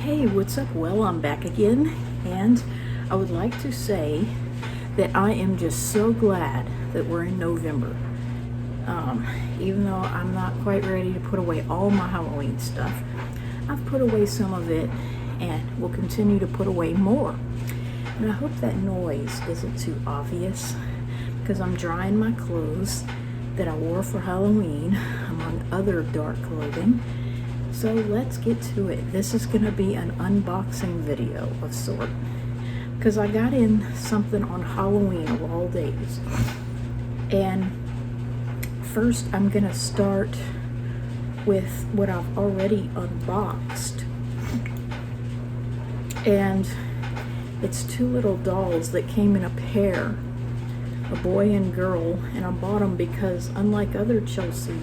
Hey, what's up? Well, I'm back again, and I would like to say that I am just so glad that we're in November. Even though I'm not quite ready to put away all my Halloween stuff, I've put away some of it and will continue to put away more. And I hope that noise isn't too obvious because I'm drying my clothes that I wore for Halloween, among other dark clothing. So let's get to it. This is going to be an unboxing video of sort, because I got in something on Halloween of all days. And first I'm going to start with what I've already unboxed. And it's two little dolls that came in a pair, a boy and girl, and I bought them because unlike other Chelsea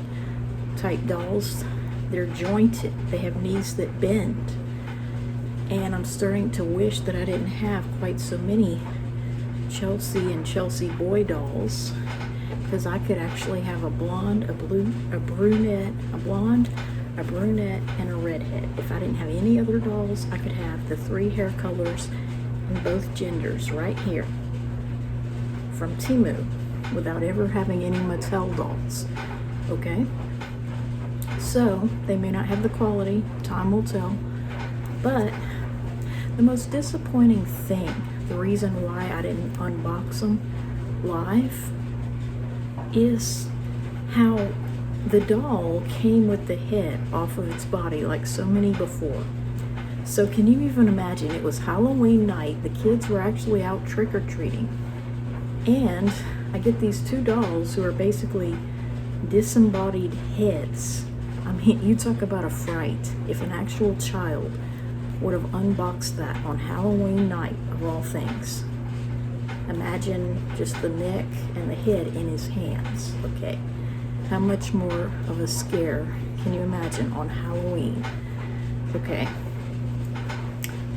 type dolls, they're jointed. They have knees that bend. And I'm starting to wish that I didn't have quite so many Chelsea and Chelsea boy dolls, because I could actually have a blonde, a brunette, a blonde, a brunette, and a redhead. If I didn't have any other dolls, I could have the three hair colors in both genders right here from TEMU without ever having any Mattel dolls. Okay? So, they may not have the quality, time will tell, but the most disappointing thing, the reason why I didn't unbox them live, is how the doll came with the head off of its body like so many before. So can you even imagine? It was Halloween night, the kids were actually out trick-or-treating, and I get these two dolls who are basically disembodied heads. I mean, you talk about a fright. If an actual child would have unboxed that on Halloween night, of all things. Imagine just the neck and the head in his hands, okay? How much more of a scare can you imagine on Halloween? Okay.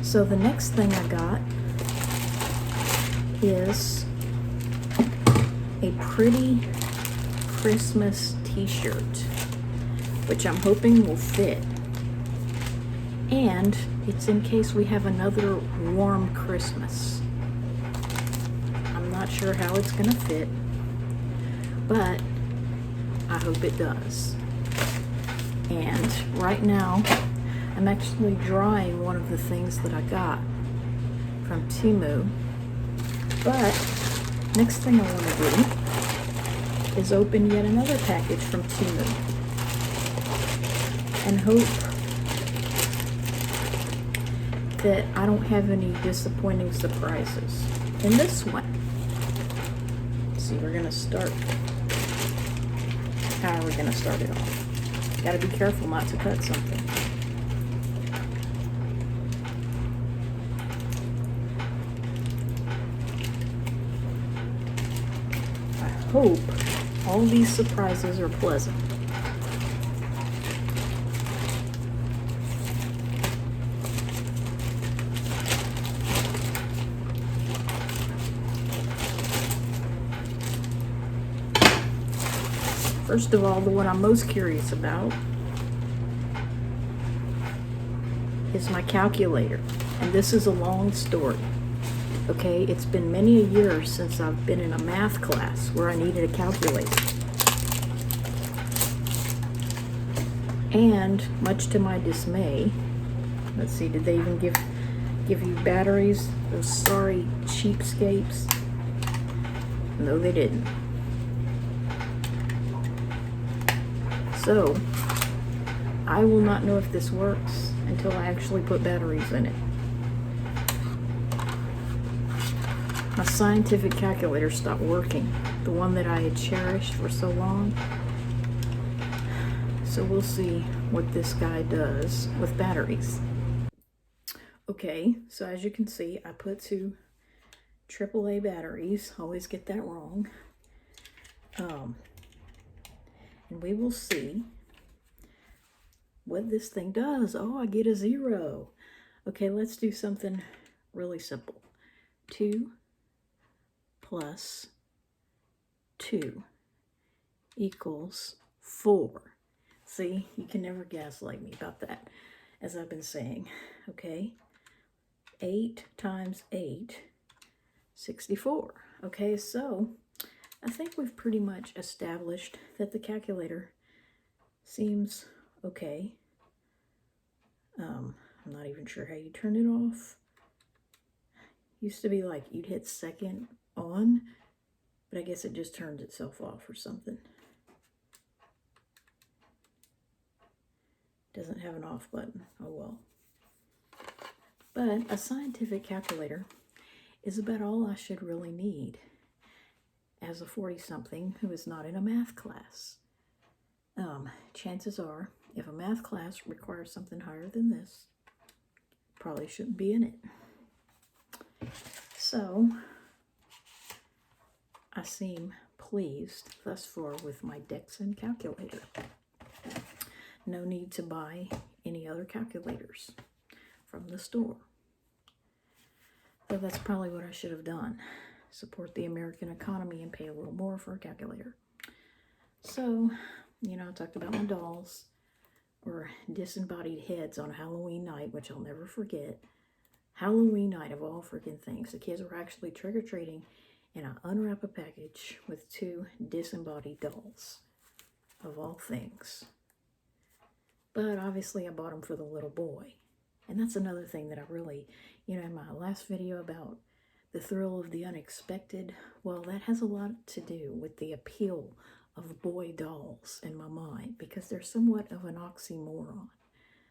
So the next thing I got is a pretty Christmas t-shirt, which I'm hoping will fit. And it's in case we have another warm Christmas. I'm not sure how it's gonna fit, but I hope it does. And right now, I'm actually drying one of the things that I got from TEMU. But next thing I want to do is open yet another package from TEMU and hope that I don't have any disappointing surprises in this one. Let's see, we're gonna start. How are we gonna start it off? Gotta be careful not to cut something. I hope all these surprises are pleasant. First of all, the one I'm most curious about is my calculator. And this is a long story. Okay, it's been many a year since I've been in a math class where I needed a calculator. And much to my dismay, let's see, did they even give you batteries? Those sorry cheapskates? No, they didn't. So, I will not know if this works until I actually put batteries in it. My scientific calculator stopped working, the one that I had cherished for so long. So we'll see what this guy does with batteries. Okay, so as you can see, I put two AAA batteries. Always get that wrong. And we will see what this thing does. Oh, I get a 0. Okay, let's do something really simple. 2 plus 2 equals 4. See, you can never gaslight me about that. as I've been saying, okay? 8 times 8, 64. Okay, so I think we've pretty much established that the calculator seems okay. I'm not even sure how you turn it off. Used to be like you'd hit second on, but I guess it just turns itself off or something. Doesn't have an off button. Oh well. But a scientific calculator is about all I should really need as a 40-something who is not in a math class. Chances are, if a math class requires something higher than this, probably shouldn't be in it. So, I seem pleased thus far with my Dexon calculator. No need to buy any other calculators from the store. Though that's probably what I should have done. Support the American economy and pay a little more for a calculator. So, you know, I talked about my dolls, or disembodied heads on Halloween night, which I'll never forget. Halloween night of all freaking things. The kids were actually trick-or-treating, and I unwrap a package with 2 disembodied dolls, of all things. But obviously I bought them for the little boy. And that's another thing that I really, you know, in my last video about the thrill of the unexpected, well, that has a lot to do with the appeal of boy dolls in my mind, because they're somewhat of an oxymoron,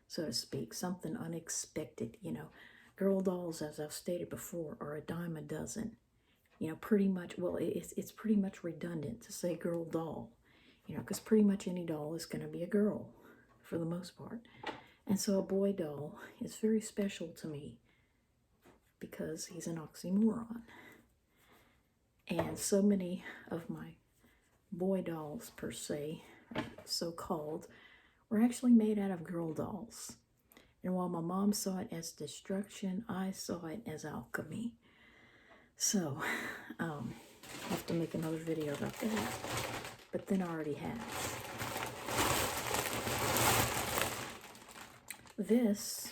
so to speak, something unexpected. You know, girl dolls, as I've stated before, are a dime a dozen. You know, pretty much, well, it's pretty much redundant to say girl doll, you know, because pretty much any doll is going to be a girl for the most part. And so a boy doll is very special to me because he's an oxymoron. And so many of my boy dolls, per se, so-called, were actually made out of girl dolls. And while my mom saw it as destruction, I saw it as alchemy. So, I'll have to make another video about that. But then I already have. This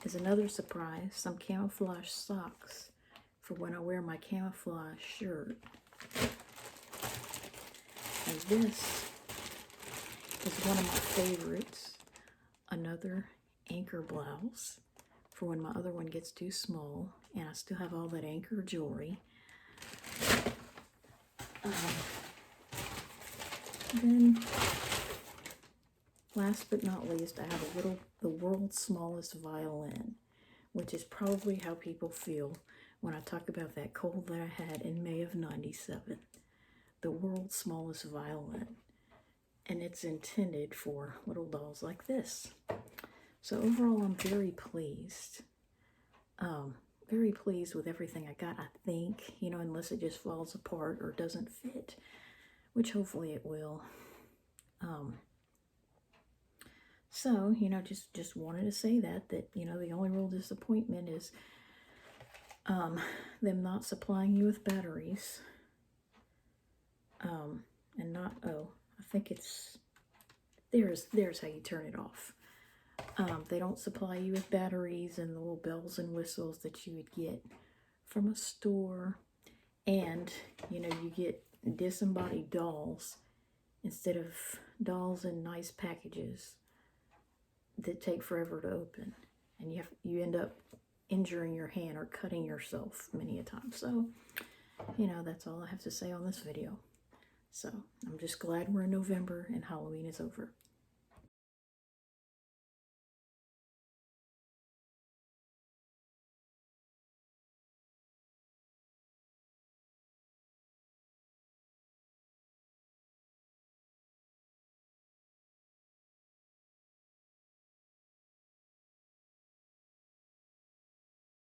is another surprise, some camouflage socks for when I wear my camouflage shirt. And this is one of my favorites, another anchor blouse for when my other one gets too small and I still have all that anchor jewelry. Then, last but not least, I have the world's smallest violin, which is probably how people feel when I talk about that cold that I had in May of '97. The world's smallest violin. And it's intended for little dolls like this. So overall, I'm very pleased. Very pleased with everything I got, I think, you know, unless it just falls apart or doesn't fit, which hopefully it will. So, you know, just wanted to say that, you know, the only real disappointment is them not supplying you with batteries. And not, oh, I think it's, there's how you turn it off. They don't supply you with batteries and the little bells and whistles that you would get from a store. And, you know, you get disembodied dolls instead of dolls in nice packages that take forever to open. And you end up injuring your hand or cutting yourself many a time. So, you know, that's all I have to say on this video. So, I'm just glad we're in November and Halloween is over.